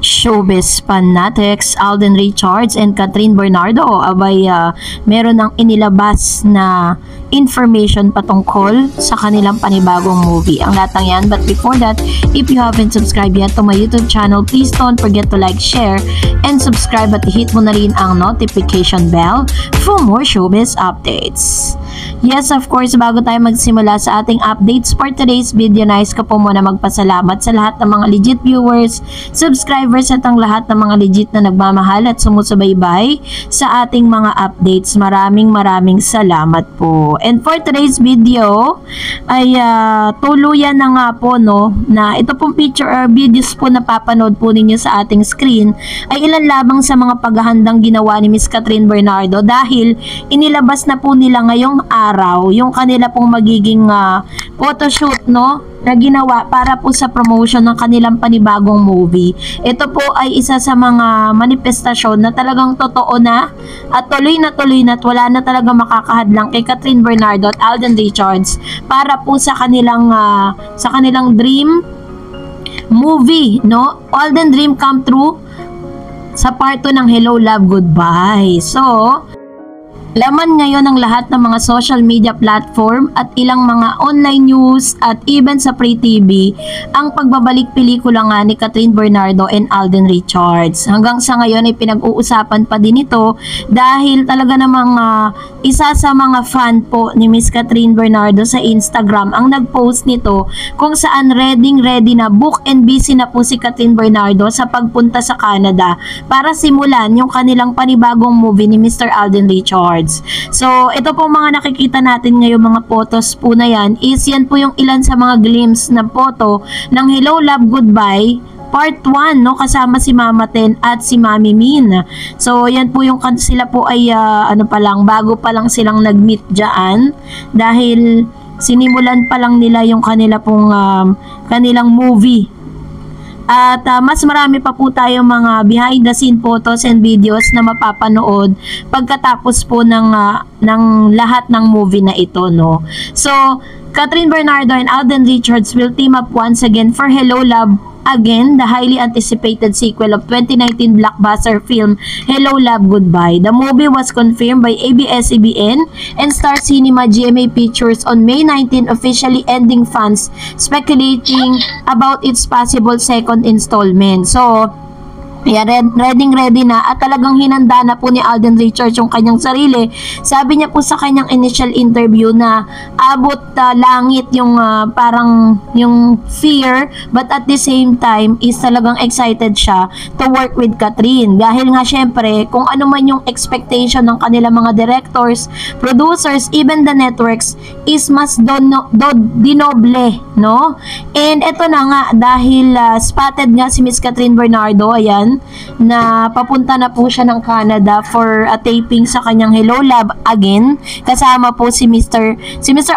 Showbiz fanatics Alden Richards and Catherine Bernardo abay meron ng inilabas na information patungkol sa kanilang panibagong movie. Ang lahat ng yan. But before that, if you haven't subscribed yet to my YouTube channel, please don't forget to like, share, and subscribe at hit mo na rin ang notification bell for more showbiz updates. Yes, of course, bago tayo magsimula sa ating updates for today's video, nais ko po muna magpasalamat sa lahat ng mga legit viewers, subscribers at ang lahat ng mga legit na nagmamahal at sumusubaybay sa ating mga updates. Maraming salamat po. And for today's video ay tuluyan na nga po na ito pong picture or videos po na papanood po ninyo sa ating screen ay ilan lamang sa mga paghahandang ginawa ni Miss Catherine Bernardo dahil inilabas na po nila ngayong araw yung kanila pong magiging photoshoot na ginawa para po sa promotion ng kanilang panibagong movie. Ito po ay isa sa mga manifestasyon na talagang totoo na at tuloy na at wala na talaga makakahadlang kay Catherine Bernardo at Alden Richards para po sa kanilang dream movie, Alden Dream Come True sa part 2 ng Hello Love Goodbye. So, laman ngayon ng lahat ng mga social media platform at ilang mga online news at even sa Free TV ang pagbabalik pelikula nga ni Catherine Bernardo and Alden Richards. Hanggang sa ngayon ay pinag-uusapan pa din ito dahil talaga namang isa sa mga fan po ni Miss Catherine Bernardo sa Instagram ang nag-post nito kung saan ready na book and busy na po si Catherine Bernardo sa pagpunta sa Canada para simulan yung kanilang panibagong movie ni Mr. Alden Richards. So, ito po mga nakikita natin ngayon mga photos po na yan is yan po yung ilan sa mga glimpse na photo ng Hello Love Goodbye Part 1, kasama si Mama Ten at si Mami Min. So, yan po yung sila po ay bago pa lang silang nag-meet dyan dahil sinimulan pa lang nila yung kanila pong kanilang movie. At mas marami pa po tayong mga behind the scene photos and videos na mapapanood pagkatapos po ng lahat ng movie na ito, So, Catherine Bernardo and Alden Richards will team up once again for Hello Love Again, the highly anticipated sequel of 2019 blockbuster film Hello Love Goodbye. The movie was confirmed by ABS-CBN and Star Cinema GMA Pictures on May 19, officially ending fans speculating about its possible second installment. So, ready na at talagang hinanda na po ni Alden Richards yung kanyang sarili. Sabi niya po sa kanyang initial interview na abot langit yung parang yung fear, but at the same time is talagang excited siya to work with Catherine dahil nga syempre kung ano man yung expectation ng kanilang mga directors, producers, even the networks is mas dinoble, And eto na nga dahil spotted nga si Miss Catherine Bernardo, ayan, na papunta na po siya ng Canada for a taping sa kanyang Hello Love Again. Kasama po si Mr.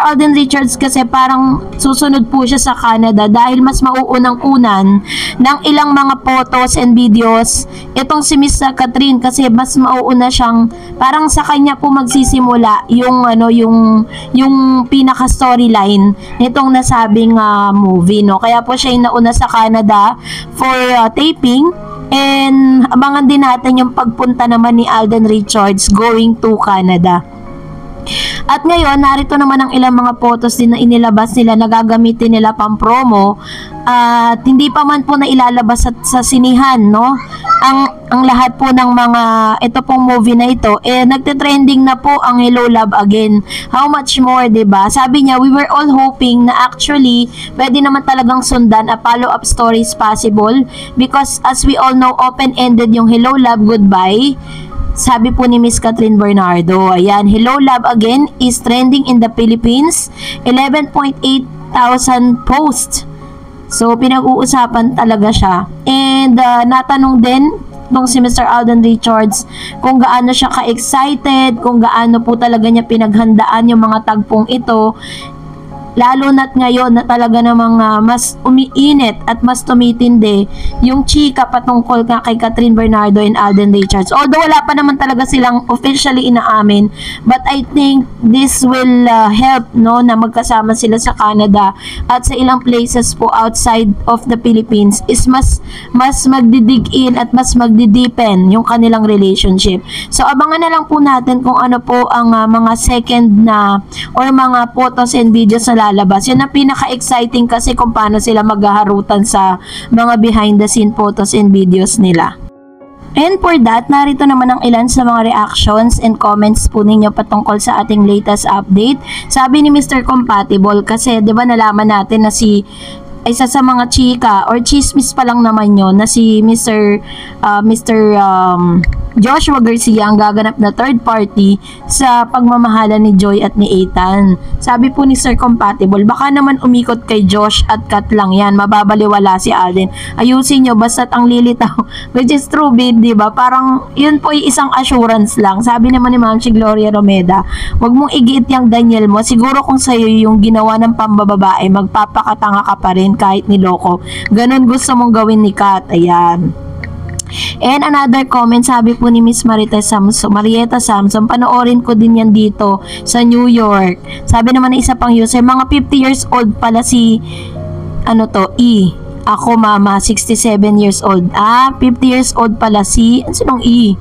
Alden Richards kasi parang susunod po siya sa Canada dahil mas mauunang-unan ng ilang mga photos and videos itong si Miss Catherine kasi mas mauuna siyang parang sa kanya po magsisimula yung pinaka storyline nitong nasabing movie, Kaya po siya yung nauna sa Canada for taping. And abangan din natin yung pagpunta naman ni Alden Richards going to Canada. At ngayon, narito naman ang ilang mga photos din na inilabas nila na gagamitin nila pang promo at hindi pa man po na ilalabas sa sinihan, ang lahat po ng mga ito pong movie na ito nagte-trending na po ang Hello Love Again. How much more, 'di ba? Sabi niya, we were all hoping na actually pwede naman talagang sundan a follow-up stories possible because as we all know, open-ended yung Hello Love Goodbye. Sabi po ni Miss Catherine Bernardo, ayan, Hello Love Again is trending in the Philippines, 11.8 thousand posts. So, pinag-uusapan talaga siya. And natanong din nung si Mr. Alden Richards kung gaano siya ka-excited, kung gaano po talaga niya pinaghandaan yung mga tagpong ito. lalo na't ngayon na talaga namang mas umiinit at mas tumitindi yung chika patungkol kay Catherine Bernardo and Alden Richards. Although wala pa naman talaga silang officially inaamin, but I think this will help, no, na magkasama sila sa Canada at sa ilang places po outside of the Philippines is mas magdidig in at mas magdideepen yung kanilang relationship. So abangan na lang po natin kung ano po ang mga second na or mga photos and videos na lalabas. Yun ang pinaka-exciting kasi kung paano sila maghaharutan sa mga behind the scene photos and videos nila. And for that, narito naman ang ilan sa mga reactions and comments po ninyo patungkol sa ating latest update. Sabi ni Mr. Compatible, kasi 'di ba nalaman natin na isa sa mga chika or chismis pa lang naman yon na si Mr. Joshua Garcia ang gaganap na third party sa pagmamahala ni Joy at ni Ethan. Sabi po ni Sir Compatible, baka naman umikot kay Josh at Kat lang yan, mababaliwala si Alden. Ayusin nyo basta't ang lilitaw. Which is true, babe, diba? Parang yun po ay isang assurance lang. Sabi naman ni Ma'am si Gloria Romeda, wag mong igiit yung Daniel mo, siguro kung sa'yo yung ginawa ng pambababae, magpapakatanga ka pa rin kahit niloko. Ganon gusto mong gawin ni Kat. Ayan. And another comment, sabi po ni Miss Marieta Samson, panoorin ko din yan dito sa New York. Sabi naman ng isa pang user, mga 50 years old pala si E. Ako mama, 67 years old. 50 years old pala si, sinong E?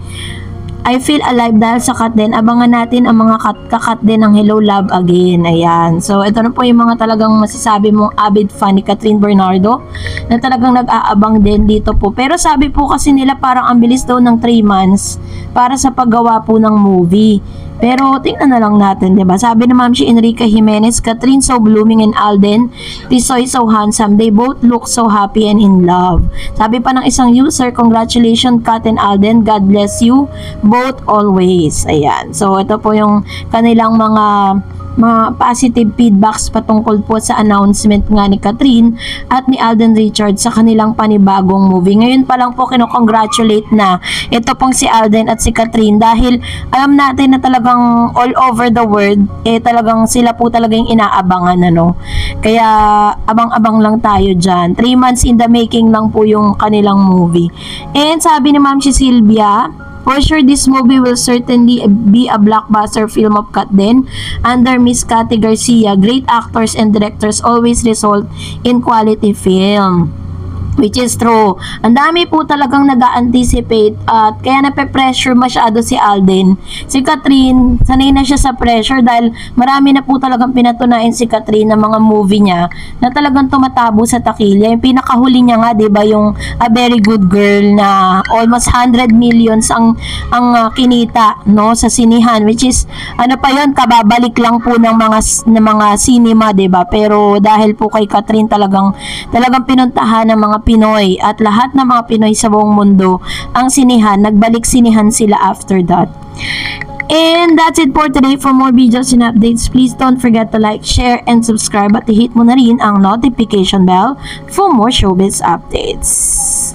I feel alive dahil sa Kat din. Abangan natin ang mga kakat din ng Hello Love Again. Ayan. So, ito na po yung mga talagang masasabi mong avid fan ni Catherine Bernardo na talagang nag-aabang din dito po. Pero sabi po kasi nila parang ang bilis daw ng 3 months para sa paggawa po ng movie. Pero tingnan na lang natin, 'di ba? Sabi ni Ma'am si Enrique Jimenez, Catherine so blooming and Alden, Tisoy so handsome. They both look so happy and in love. Sabi pa ng isang user, congratulations Kat and Alden. God bless you both always. Ayan. So ito po yung kanilang mga positive feedbacks patungkol po sa announcement nga ni Catherine at ni Alden Richards sa kanilang panibagong movie. Ngayon pa lang po kinocongratulate na ito pong si Alden at si Catherine dahil alam natin na talagang all over the world talagang sila po talagang inaabangan Kaya abang-abang lang tayo dyan. 3 months in the making lang po yung kanilang movie. And sabi ni Ma'am si Sylvia, for sure, this movie will certainly be a blockbuster film of Kat din. Under Miss Cathy Garcia, great actors and directors always result in quality film. Which is true. Ang dami po talagang nag-anticipate at kaya nape-pressure masyado si Alden. Si Catherine, sanay na siya sa pressure dahil marami na po talagang pinatunayan si Catherine ng mga movie niya na talagang tumatabo sa takilya. Yung pinakahuli niya nga, 'di ba, yung A Very Good Girl na almost 100 millions ang kinita sa sinihan, which is pa yon, kababalik lang po ng mga cinema, 'di ba? Pero dahil po kay Catherine talagang pinuntahan ng mga Pinoy at lahat ng mga Pinoy sa buong mundo ang sinihan, nagbalik sinihan sila after that. And that's it for today. For more videos and updates, please don't forget to like, share, and subscribe at i-hit mo na rin ang notification bell for more showbiz updates.